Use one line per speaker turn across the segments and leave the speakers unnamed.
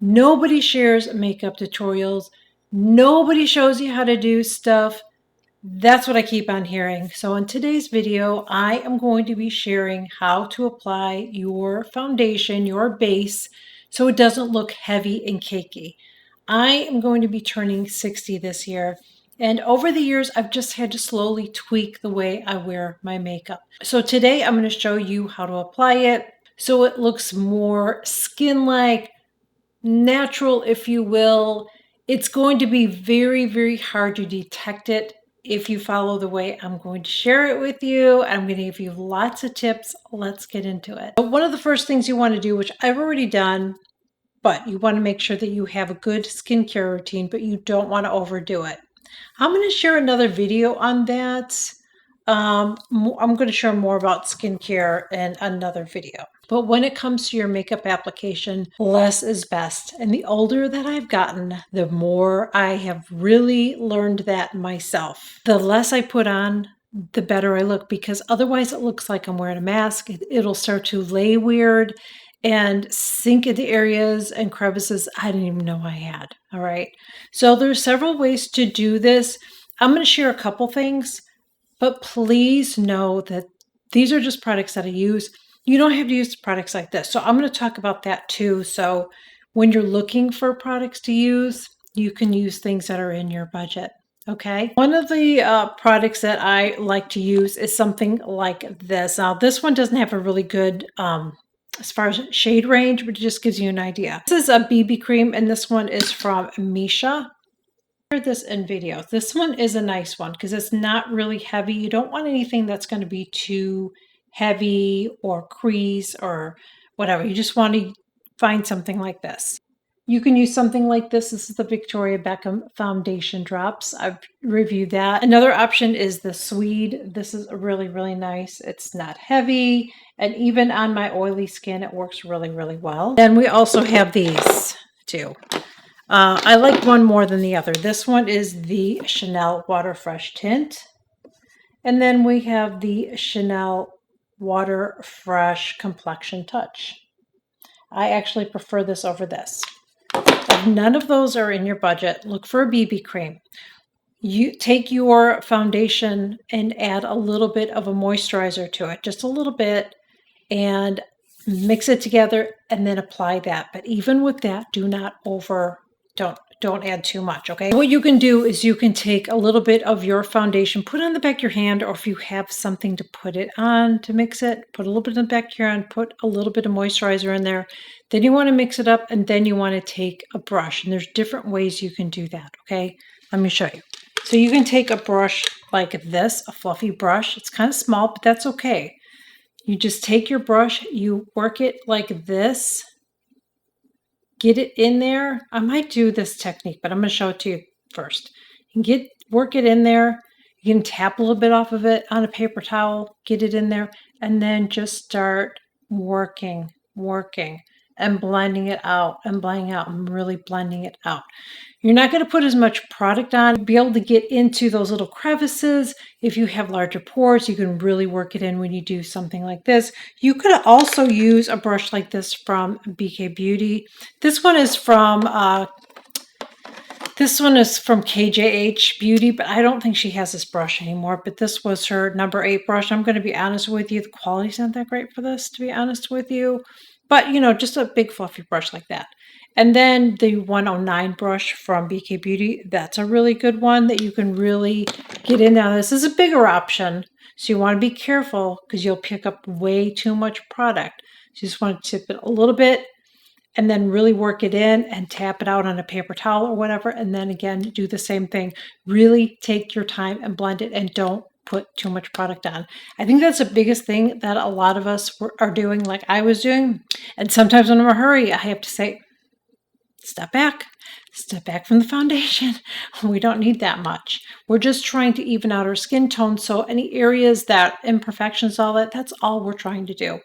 Nobody shares makeup tutorials. Nobody shows you how to do stuff. That's what I keep on hearing. So in today's video, I am going to be sharing how to apply your foundation, your base, so it doesn't look heavy and cakey. I am going to be turning 60 this year. And over the years, I've just had to slowly tweak the way I wear my makeup. So today I'm going to show you how to apply it so it looks more skin-like, natural, if you will. It's going to be very, very hard to detect it if you follow the way I'm going to share it with you. I'm going to give you lots of tips. Let's get into it. But one of the first things you want to do, which I've already done, but you want to make sure that you have a good skincare routine, but you don't want to overdo it. I'm going to share another video on that. I'm going to share more about skincare in another video. But when it comes to your makeup application, less is best. And the older that I've gotten, the more I have really learned that myself. The less I put on, the better I look, because otherwise it looks like I'm wearing a mask. It'll start to lay weird and sink into areas and crevices I didn't even know I had. All right. So there's several ways to do this. I'm going to share a couple things, but please know that these are just products that I use. You don't have to use products like this. So I'm going to talk about that too. So when you're looking for products to use, you can use things that are in your budget. Okay. One of the products that I like to use is something like this. Now, this one doesn't have a really good as far as shade range, but it just gives you an idea. This is a BB cream, and this one is from Misha. I heard this in videos. This one is a nice one because it's not really heavy. You don't want anything that's going to be too heavy or crease or whatever. You just want to find something like this. You can use something like this. This is the Victoria Beckham Foundation Drops. I've reviewed that. Another option is the Swede. This is really, really nice. It's not heavy. And even on my oily skin, it works really, really well. Then we also have these too. I like one more than the other. This one is the Chanel Water Fresh Tint. And then we have the Chanel Water Fresh Complexion Touch. I actually prefer this over this. If none of those are in your budget, look for a BB cream. You take your foundation and add a little bit of a moisturizer to it, just a little bit, and mix it together and then apply that. But even with that, do not don't add too much, okay? What you can do is you can take a little bit of your foundation, put it on the back of your hand, or if you have something to put it on to mix it, put a little bit on the back of your hand, put a little bit of moisturizer in there. Then you want to mix it up, and then you want to take a brush, and there's different ways you can do that, okay? Let me show you. So you can take a brush like this, a fluffy brush. It's kind of small, but that's okay. You just take your brush, you work it like this, get it in there. I might do this technique, but I'm going to show it to you first. You can work it in there. You can tap a little bit off of it on a paper towel, get it in there, and then just start working, and blending it out, and really blending it out. You're not going to put as much product on, be able to get into those little crevices. If you have larger pores, you can really work it in when you do something like this. You could also use a brush like this from BK Beauty. This one is from KJH Beauty, but I don't think she has this brush anymore. But this was her number 8 brush. I'm going to be honest with you, the quality's not that great for this, to be honest with you. But, you know, just a big fluffy brush like that. And then the 109 brush from BK Beauty, that's a really good one that you can really get in. Now, this is a bigger option, so you want to be careful because you'll pick up way too much product. So you just want to tip it a little bit and then really work it in and tap it out on a paper towel or whatever. And then again, do the same thing. Really take your time and blend it, and don't put too much product on. I think that's the biggest thing that a lot of us are doing, like I was doing. And sometimes when I'm in a hurry, I have to say, step back from the foundation. We don't need that much. We're just trying to even out our skin tone. So any areas that imperfections, all that's all we're trying to do.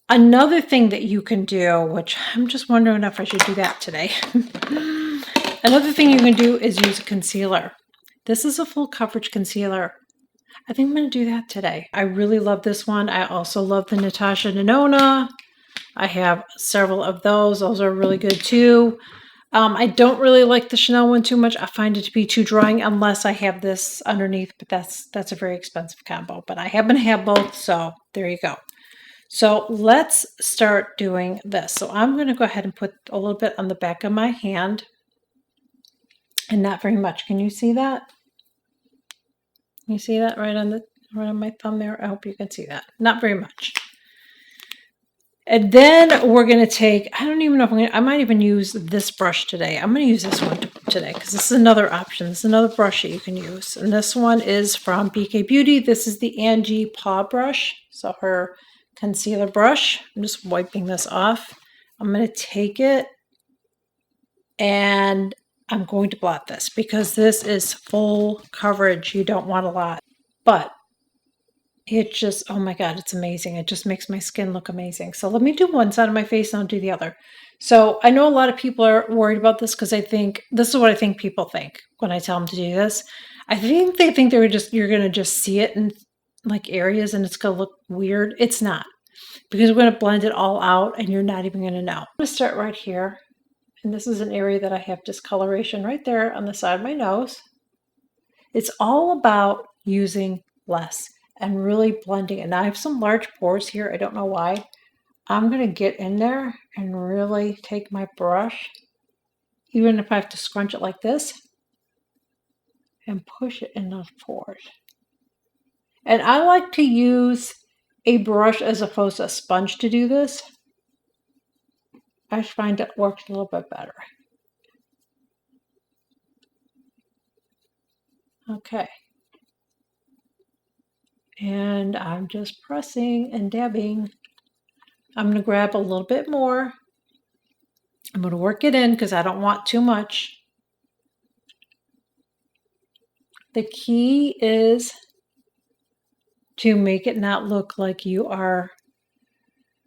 Another thing that you can do, which I'm just wondering if I should do that today. Another thing you can do is use a concealer. This is a full coverage concealer. I think I'm going to do that today. I really love this one. I also love the Natasha Denona. I have several of those. Those are really good too. I don't really like the Chanel one too much. I find it to be too drying unless I have this underneath, but that's a very expensive combo. But I happen to have both, so there you go. So let's start doing this. So I'm going to go ahead and put a little bit on the back of my hand, and not very much. Can you see that? You see that right on my thumb there? I hope you can see that. Not very much. And then we're going to take, I don't even know if I might even use this brush today. I'm going to use this one today because this is another option. This is another brush that you can use. And this one is from BK Beauty. This is the Angie Paw Brush. So her concealer brush. I'm just wiping this off. I'm going to take it and I'm going to blot this because this is full coverage. You don't want a lot. But it just, oh my God, it's amazing. It just makes my skin look amazing. So let me do one side of my face and I'll do the other. So I know a lot of people are worried about this because I think, this is what I think people think when I tell them to do this. I think they think you're going to just see it in like areas and it's going to look weird. It's not, because we're going to blend it all out and you're not even going to know. I'm going to start right here. And this is an area that I have discoloration right there on the side of my nose. It's all about using less and really blending it. And I have some large pores here. I don't know why. I'm going to get in there and really take my brush, even if I have to scrunch it like this, and push it in those pores. And I like to use a brush as opposed to a sponge to do this. I find it works a little bit better. Okay. And I'm just pressing and dabbing. I'm going to grab a little bit more. I'm going to work it in because I don't want too much. The key is to make it not look like you are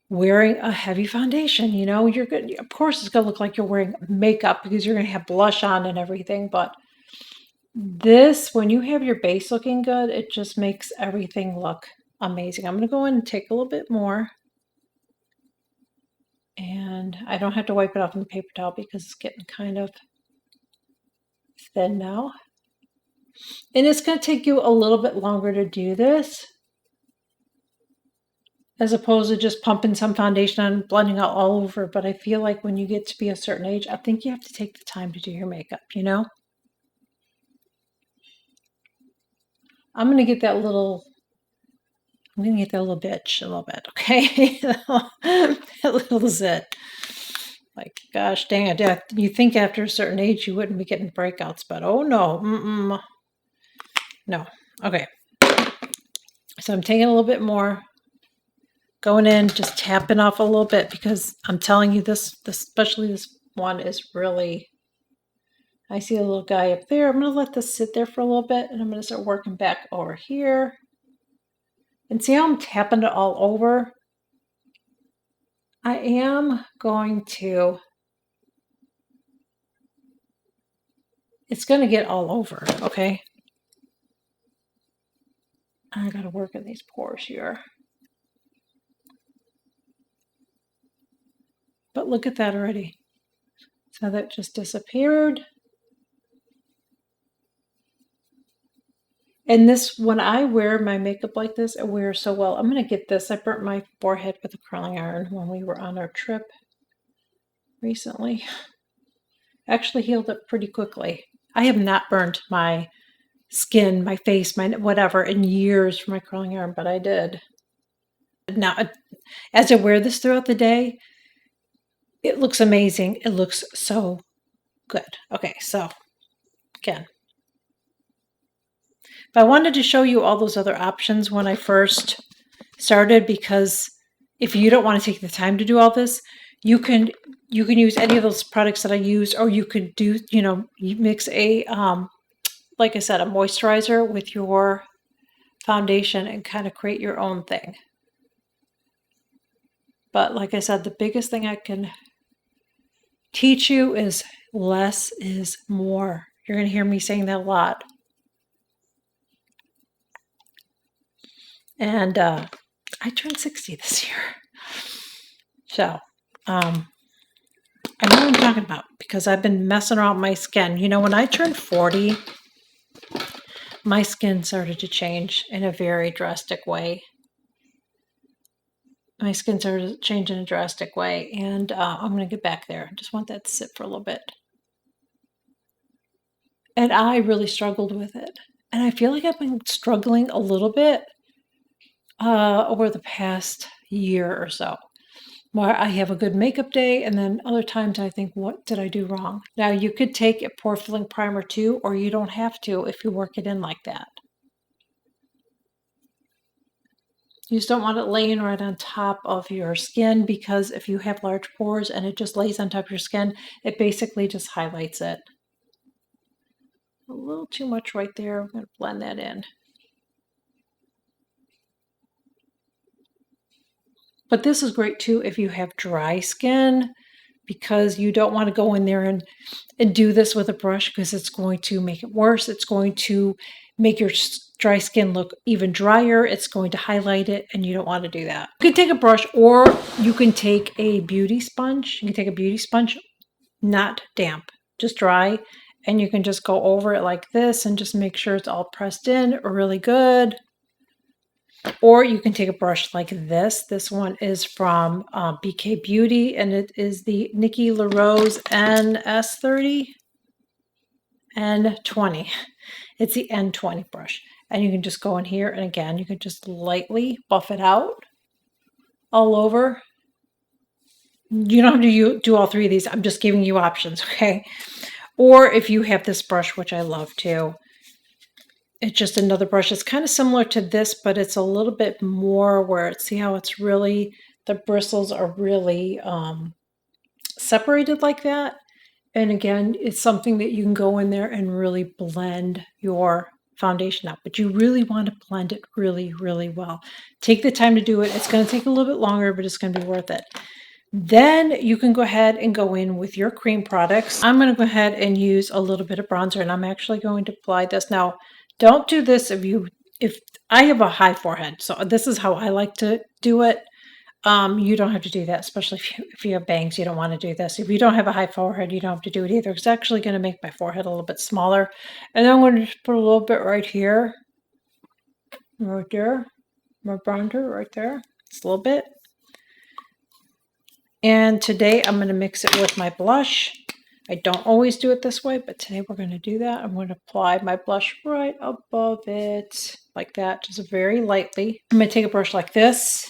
wearing a heavy foundation. You know, you're good. Of course, it's going to look like you're wearing makeup because you're going to have blush on and everything. But this, when you have your base looking good, it just makes everything look amazing. I'm going to go in and take a little bit more. And I don't have to wipe it off in the paper towel because it's getting kind of thin now. And it's going to take you a little bit longer to do this, as opposed to just pumping some foundation on and blending out all over. But I feel like when you get to be a certain age, I think you have to take the time to do your makeup, you know? I'm going to get that little bitch a little bit, okay? That little zit. Like, gosh dang it. You think after a certain age you wouldn't be getting breakouts, but oh no. No. Okay. So I'm taking a little bit more, going in, just tapping off a little bit because I'm telling you this especially this one is really, I see a little guy up there. I'm going to let this sit there for a little bit and I'm going to start working back over here. And see how I'm tapping it all over? I am going to, it's going to get all over, okay? I got to work in these pores here. But look at that already. So that just disappeared. And this, when I wear my makeup like this, it wears so well. I'm going to get this. I burnt my forehead with a curling iron when we were on our trip recently. Actually healed up pretty quickly. I have not burnt my skin, my face, my whatever in years from my curling iron, but I did. Now, as I wear this throughout the day, it looks amazing. It looks so good. Okay, so again, but I wanted to show you all those other options when I first started, because if you don't want to take the time to do all this, you can use any of those products that I use, or you could do, you mix a, like I said, a moisturizer with your foundation and kind of create your own thing. But like I said, the biggest thing I can teach you is less is more. You're going to hear me saying that a lot. And I turned 60 this year. So, I know what I'm talking about because I've been messing around with my skin. You know, when I turned 40, my skin started to change in a very drastic way. My skin started to change in a drastic way, and I'm going to get back there. I just want that to sit for a little bit. And I really struggled with it. And I feel like I've been struggling a little bit over the past year or so, where I have a good makeup day, and then other times I think, what did I do wrong? Now, you could take a pore filling primer too, or you don't have to if you work it in like that. You just don't want it laying right on top of your skin, because if you have large pores and it just lays on top of your skin, it basically just highlights it. A little too much right there. I'm going to blend that in. But this is great too if you have dry skin, because you don't want to go in there and do this with a brush, because it's going to make it worse. It's going to make your dry skin look even drier. It's going to highlight it, and you don't want to do that. You can take a brush, or you can take a beauty sponge. You can take a beauty sponge, not damp, just dry, and you can just go over it like this and just make sure it's all pressed in really good. Or you can take a brush like this. This one is from BK Beauty, and it is the Nikki LaRose NS30 N20. It's the N20 brush. And you can just go in here, and again, you can just lightly buff it out all over. You don't have to do all three of these. I'm just giving you options, okay? Or if you have this brush, which I love too, it's just another brush. It's kind of similar to this, but it's a little bit more where see how it's really, the bristles are really separated like that. And again, it's something that you can go in there and really blend your foundation out. But you really want to blend it really, really well. Take the time to do it. It's going to take a little bit longer, but it's going to be worth it. Then you can go ahead and go in with your cream products. I'm going to go ahead and use a little bit of bronzer, and I'm actually going to apply this. Now, don't do this if I have a high forehead, so this is how I like to do it. You don't have to do that, especially if you have bangs. You don't want to do this. If you don't have a high forehead, you don't have to do it either. It's actually going to make my forehead a little bit smaller. And then I'm going to just put a little bit right here, right there, my bronzer right there, just a little bit. And today I'm going to mix it with my blush. I don't always do it this way, but today we're going to do that. I'm going to apply my blush right above it, like that, just very lightly. I'm going to take a brush like this.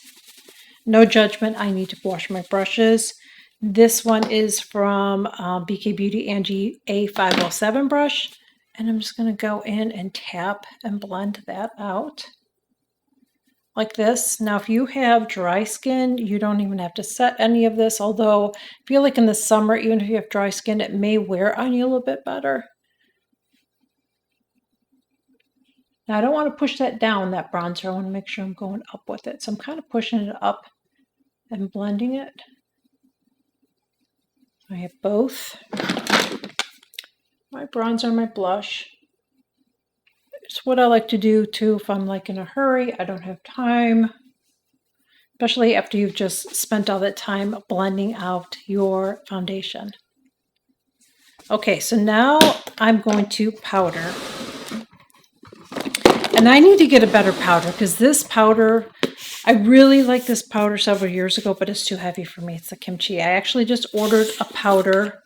No judgment, I need to wash my brushes. This one is from BK Beauty Angie A507 brush. And I'm just going to go in and tap and blend that out like this. Now, if you have dry skin, you don't even have to set any of this, although I feel like in the summer, even if you have dry skin, it may wear on you a little bit better. Now, I don't want to push that down, that bronzer. I want to make sure I'm going up with it. So I'm kind of pushing it up and blending it. I have both my bronzer and my blush. It's what I like to do too if I'm like in a hurry, I don't have time, especially after you've just spent all that time blending out your foundation. Okay, so now I'm going to powder. And I need to get a better powder, because this powder, I really liked this powder several years ago, but it's too heavy for me. It's the kimchi. I actually just ordered a powder.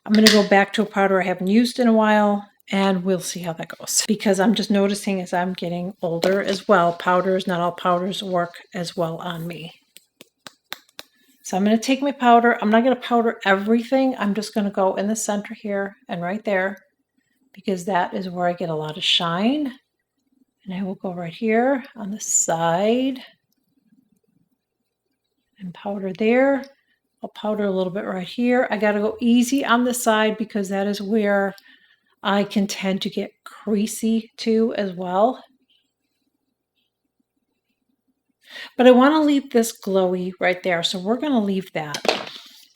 I'm going to go back to a powder I haven't used in a while, and we'll see how that goes. Because I'm just noticing as I'm getting older as well, powders, not all powders work as well on me. So I'm going to take my powder. I'm not going to powder everything. I'm just going to go in the center here and right there, because that is where I get a lot of shine. And I will go right here on the side and powder there. I'll powder a little bit right here. I got to go easy on the side, because that is where I can tend to get creasy too as well. But I want to leave this glowy right there, so we're going to leave that.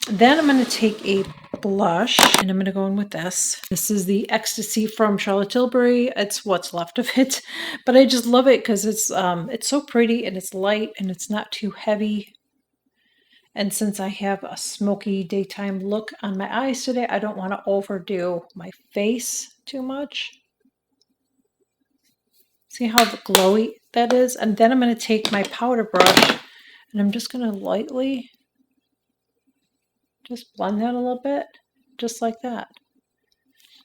Then I'm going to take a blush, and I'm going to go in with this. This is the Ecstasy from Charlotte Tilbury. It's what's left of it, but I just love it because it's so pretty, and it's light, and it's not too heavy. And since I have a smoky daytime look on my eyes today, I don't want to overdo my face too much. See how glowy that is? And then I'm going to take my powder brush and I'm just going to lightly just blend that a little bit, just like that.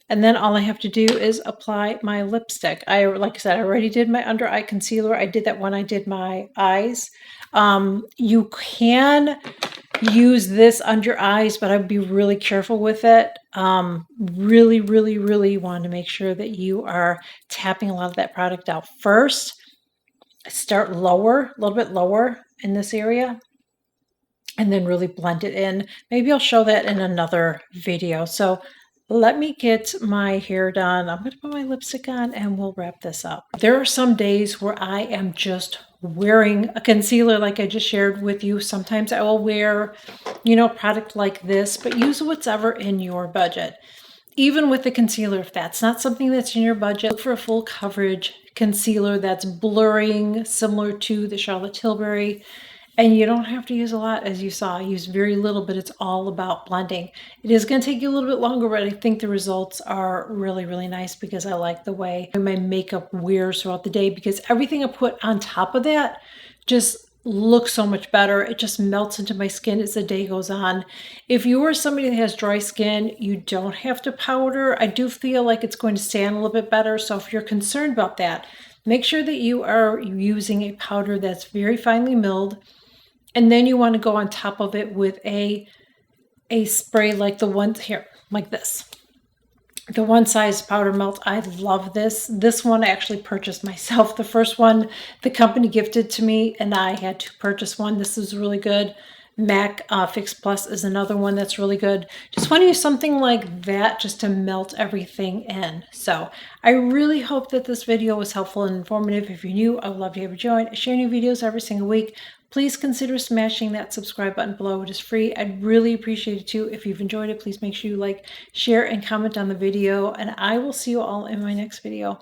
And then all I have to do is apply my lipstick. Like I said, I already did my under eye concealer. I did that when I did my eyes. You can use this under your eyes, but I'd be really careful with it. Really, really, really want to make sure that you are tapping a lot of that product out first. Start lower, a little bit lower in this area, and then really blend it in. Maybe I'll show that in another video. So let me get my hair done. I'm going to put my lipstick on and we'll wrap this up. There are some days where I am just wearing a concealer like I just shared with you. Sometimes I will wear, a product like this, but use whatever in your budget. Even with the concealer, if that's not something that's in your budget, look for a full coverage concealer that's blurring, similar to the Charlotte Tilbury. And you don't have to use a lot, as you saw. I used very little, but it's all about blending. It is going to take you a little bit longer, but I think the results are really, really nice because I like the way my makeup wears throughout the day, because everything I put on top of that just looks so much better. It just melts into my skin as the day goes on. If you are somebody that has dry skin, you don't have to powder. I do feel like it's going to stand a little bit better. So if you're concerned about that, make sure that you are using a powder that's very finely milled. And then you want to go on top of it with a spray like the one here, like this. The one size powder melt. I love this. This one I actually purchased myself. The first one the company gifted to me and I had to purchase one. This is really good. MAC Fix Plus is another one that's really good. Just want to use something like that just to melt everything in. So I really hope that this video was helpful and informative. If you're new, I would love to have you join. I share new videos every single week. Please consider smashing that subscribe button below. It is free. I'd really appreciate it too. If you've enjoyed it, please make sure you like, share, and comment on the video. And I will see you all in my next video.